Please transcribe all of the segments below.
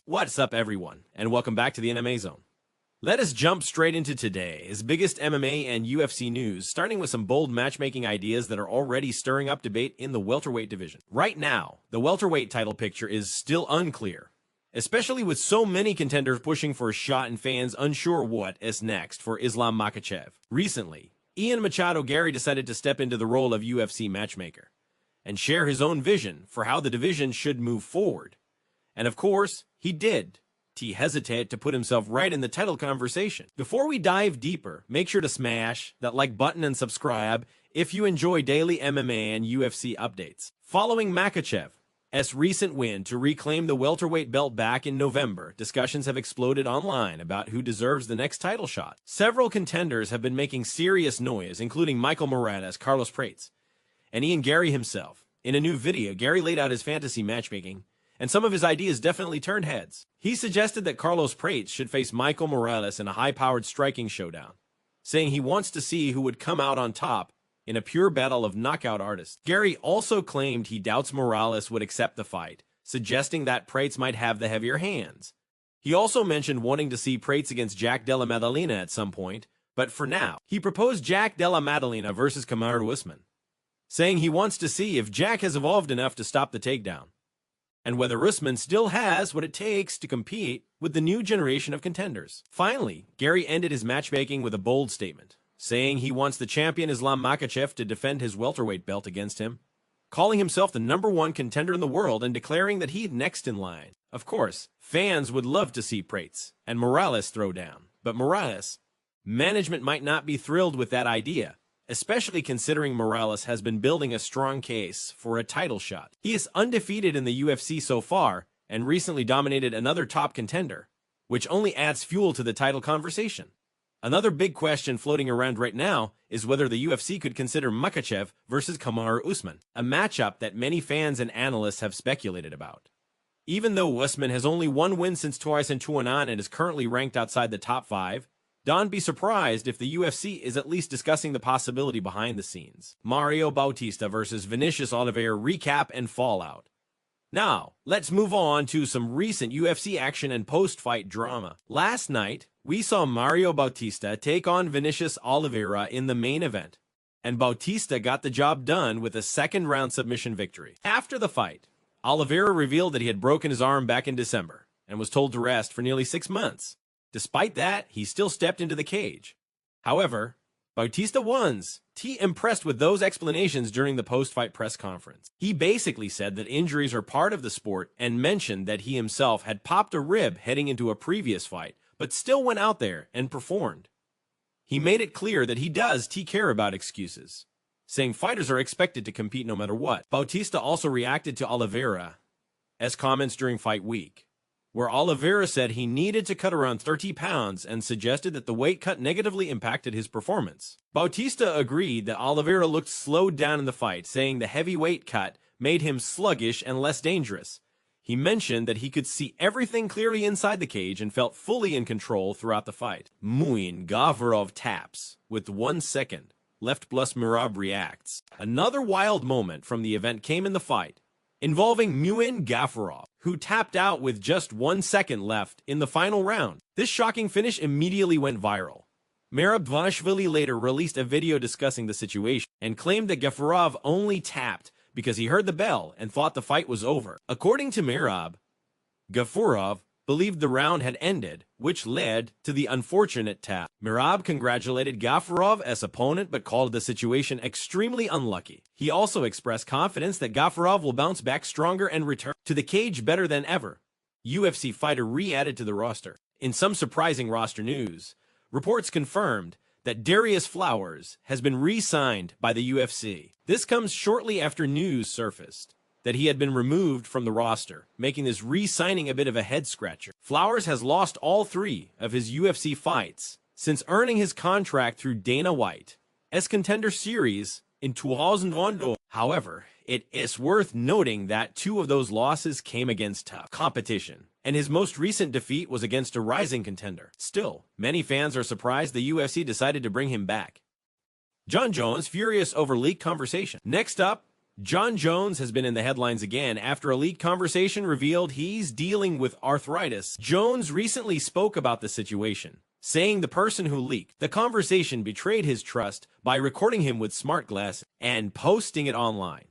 What's up, everyone, and welcome back to the MMA Zone. Let us jump straight into today's biggest MMA and UFC news, starting with some bold matchmaking ideas that are already stirring up debate in the welterweight division. Right now, the welterweight title picture is still unclear, especially with so many contenders pushing for a shot and fans unsure what is next for Islam Makhachev. Recently, Machado Garry decided to step into the role of UFC matchmaker and share his own vision for how the division should move forward. And of course, he did. He hesitated to put himself right in the title conversation. Before we dive deeper, make sure to smash that like button and subscribe if you enjoy daily MMA and UFC updates. Following Makhachev's recent win to reclaim the welterweight belt back in November, discussions have exploded online about who deserves the next title shot. Several contenders have been making serious noise, including Michael Morales, Carlos Prates, and Ian Garry himself. In a new video, Garry laid out his fantasy matchmaking, and some of his ideas definitely turned heads. He suggested that Carlos Prates should face Michael Morales in a high-powered striking showdown, saying he wants to see who would come out on top in a pure battle of knockout artists. Garry also claimed he doubts Morales would accept the fight, suggesting that Prates might have the heavier hands. He also mentioned wanting to see Prates against Jack Della Maddalena at some point, but for now, he proposed Jack Della Maddalena versus Kamaru Usman, saying he wants to see if Jack has evolved enough to stop the takedown, and whether Usman still has what it takes to compete with the new generation of contenders. Finally, Garry ended his matchmaking with a bold statement, saying he wants the champion Islam Makhachev to defend his welterweight belt against him, calling himself the #1 contender in the world and declaring that he's next in line. Of course, fans would love to see Prates and Morales throw down, but Morales' management might not be thrilled with that idea, especially considering Morales has been building a strong case for a title shot. He is undefeated in the UFC so far and recently dominated another top contender, which only adds fuel to the title conversation. Another big question floating around right now is whether the UFC could consider Makhachev versus Kamaru Usman, a matchup that many fans and analysts have speculated about. Even though Usman has only one win since 2009 and is currently ranked outside the top 5, don't be surprised if the UFC is at least discussing the possibility behind the scenes. Mario Bautista versus Vinicius Oliveira recap and fallout. Now, let's move on to some recent UFC action and post-fight drama. Last night, we saw Mario Bautista take on Vinicius Oliveira in the main event, and Bautista got the job done with a second-round submission victory. After the fight, Oliveira revealed that he had broken his arm back in December and was told to rest for nearly 6 months. Despite that, he still stepped into the cage. However, Bautista was impressed with those explanations during the post-fight press conference. He basically said that injuries are part of the sport and mentioned that he himself had popped a rib heading into a previous fight, but still went out there and performed. He made it clear that he does care about excuses, saying fighters are expected to compete no matter what. Bautista also reacted to Oliveira's comments during fight week, where Oliveira said he needed to cut around 30 pounds and suggested that the weight cut negatively impacted his performance. Bautista agreed that Oliveira looked slowed down in the fight, saying the heavy weight cut made him sluggish and less dangerous. He mentioned that he could see everything clearly inside the cage and felt fully in control throughout the fight. Gafurov taps with 1 second left plus Merab reacts. Another wild moment from the event came in the fight, involving Gafurov, who tapped out with just 1 second left in the final round. This shocking finish immediately went viral. Merab Dvalishvili later released a video discussing the situation and claimed that Gafurov only tapped because he heard the bell and thought the fight was over. According to Merab, Gafurov believed the round had ended, which led to the unfortunate tap. Merab congratulated Gafurov as opponent but called the situation extremely unlucky. He also expressed confidence that Gafurov will bounce back stronger and return to the cage better than ever. UFC fighter re-added to the roster. In some surprising roster news, reports confirmed that Darius Flowers has been re-signed by the UFC. This comes shortly after news surfaced that he had been removed from the roster, making this re-signing a bit of a head-scratcher. Flowers has lost all 3 of his UFC fights since earning his contract through Dana White's Contender Series in 2001. However, it is worth noting that 2 of those losses came against tough competition, and his most recent defeat was against a rising contender. Still, many fans are surprised the UFC decided to bring him back. Jon Jones furious over leaked conversation. Next up, Jon Jones has been in the headlines again after a leaked conversation revealed he's dealing with arthritis. Jones recently spoke about the situation, saying the person who leaked the conversation betrayed his trust by recording him with smart glasses and posting it online.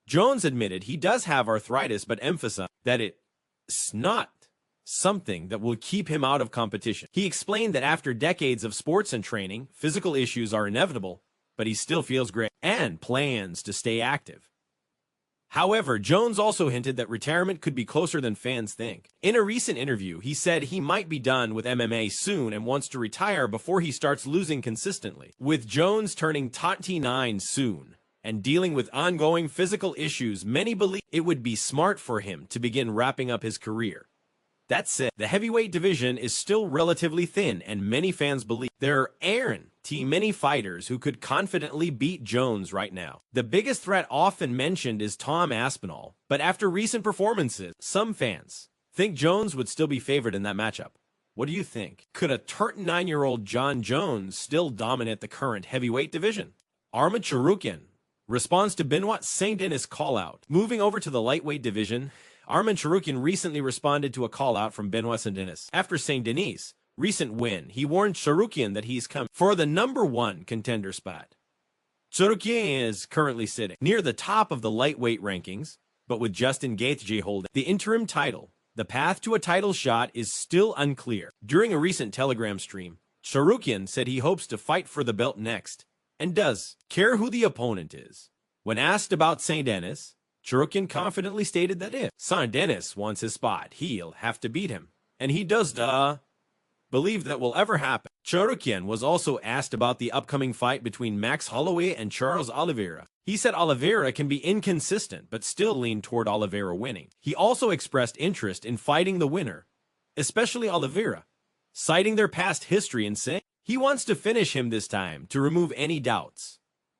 Jones admitted he does have arthritis but emphasized that it's not something that will keep him out of competition. He explained that after decades of sports and training, physical issues are inevitable, but he still feels great and plans to stay active. However, Jones also hinted that retirement could be closer than fans think. In a recent interview, he said he might be done with MMA soon and wants to retire before he starts losing consistently. With Jones turning 29 soon and dealing with ongoing physical issues, many believe it would be smart for him to begin wrapping up his career. That said, the heavyweight division is still relatively thin, and many fans believe there aren't many fighters who could confidently beat Jones right now. The biggest threat often mentioned is Tom Aspinall, but after recent performances, some fans think Jones would still be favored in that matchup. What do you think? Could a 39-year-old Jon Jones still dominate the current heavyweight division? Arman Tsarukyan responds to Benoit Saint-Denis call-out. Moving over to the lightweight division, Arman Tsarukyan recently responded to a call-out from Benoit Saint-Denis. After Saint-Denis' recent win, he warned Tsarukyan that he's come for the #1 contender spot. Tsarukyan is currently sitting near the top of the lightweight rankings, but with Justin Gaethje holding the interim title, the path to a title shot is still unclear. During a recent Telegram stream, Tsarukyan said he hopes to fight for the belt next and does care who the opponent is. When asked about Saint-Denis, Tsarukyan confidently stated that if Saint-Denis wants his spot, he'll have to beat him. And he does believe that will ever happen. Tsarukyan was also asked about the upcoming fight between Max Holloway and Charles Oliveira. He said Oliveira can be inconsistent, but still leaned toward Oliveira winning. He also expressed interest in fighting the winner, especially Oliveira, citing their past history and saying he wants to finish him this time to remove any doubts.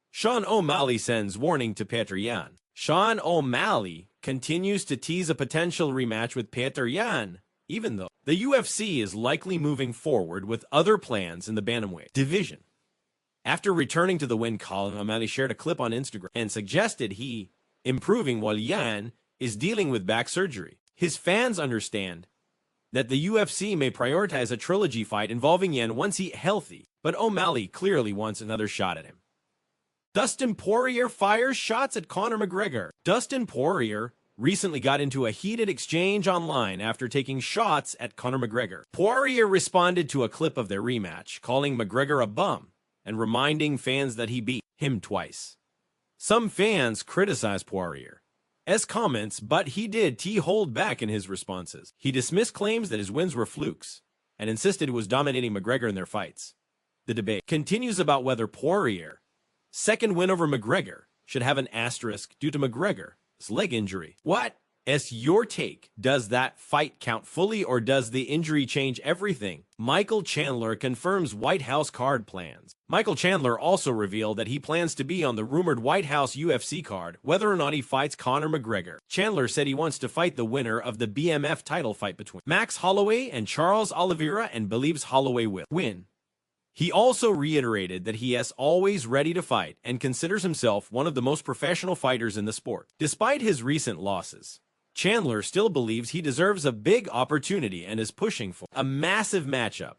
Sean O'Malley sends warning to Petr Yan. Sean O'Malley continues to tease a potential rematch with Petr Yan, even though the UFC is likely moving forward with other plans in the bantamweight division. After returning to the win column, O'Malley shared a clip on Instagram and suggested he improving while Yan is dealing with back surgery. His fans understand that the UFC may prioritize a trilogy fight involving Yan once he's healthy, but O'Malley clearly wants another shot at him. Dustin Poirier fires shots at Conor McGregor. Dustin Poirier recently got into a heated exchange online after taking shots at Conor McGregor. Poirier responded to a clip of their rematch, calling McGregor a bum and reminding fans that he beat him twice. Some fans criticized Poirier's comments, but he did hold back in his responses. He dismissed claims that his wins were flukes and insisted he was dominating McGregor in their fights. The debate continues about whether Poirier's second win over McGregor should have an asterisk due to McGregor's leg injury. What is your take? Does that fight count fully, or does the injury change everything? Michael Chandler confirms White House card plans. Michael Chandler also revealed that he plans to be on the rumored White House UFC card, whether or not he fights Conor McGregor. Chandler said he wants to fight the winner of the BMF title fight between Max Holloway and Charles Oliveira and believes Holloway will win. He also reiterated that he is always ready to fight and considers himself one of the most professional fighters in the sport. Despite his recent losses, Chandler still believes he deserves a big opportunity and is pushing for a massive matchup.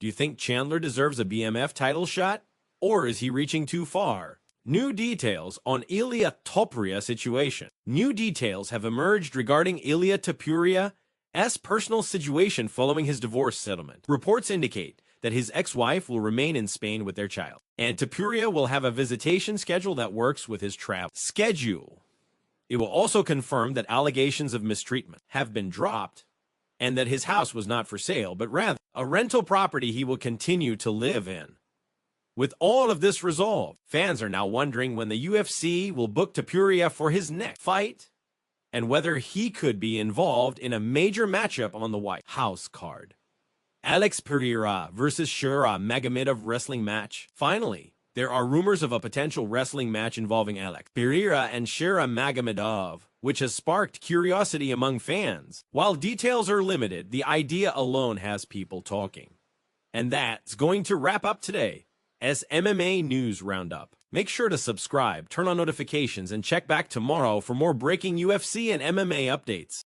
Do you think Chandler deserves a BMF title shot, or is he reaching too far? New details on Ilia Topuria situation. New details have emerged regarding Ilia Topuria's personal situation following his divorce settlement. Reports indicate that his ex-wife will remain in Spain with their child, and Topuria will have a visitation schedule that works with his travel schedule. It will also confirm that allegations of mistreatment have been dropped and that his house was not for sale, but rather a rental property he will continue to live in. With all of this resolved, fans are now wondering when the UFC will book Topuria for his next fight and whether he could be involved in a major matchup on the White House card. Alex Pereira versus Shara Magomedov wrestling match. Finally, there are rumors of a potential wrestling match involving Alex Pereira and Shara Magomedov, which has sparked curiosity among fans. While details are limited, the idea alone has people talking. And that's going to wrap up today as MMA News Roundup. Make sure to subscribe, turn on notifications, and check back tomorrow for more breaking UFC and MMA updates.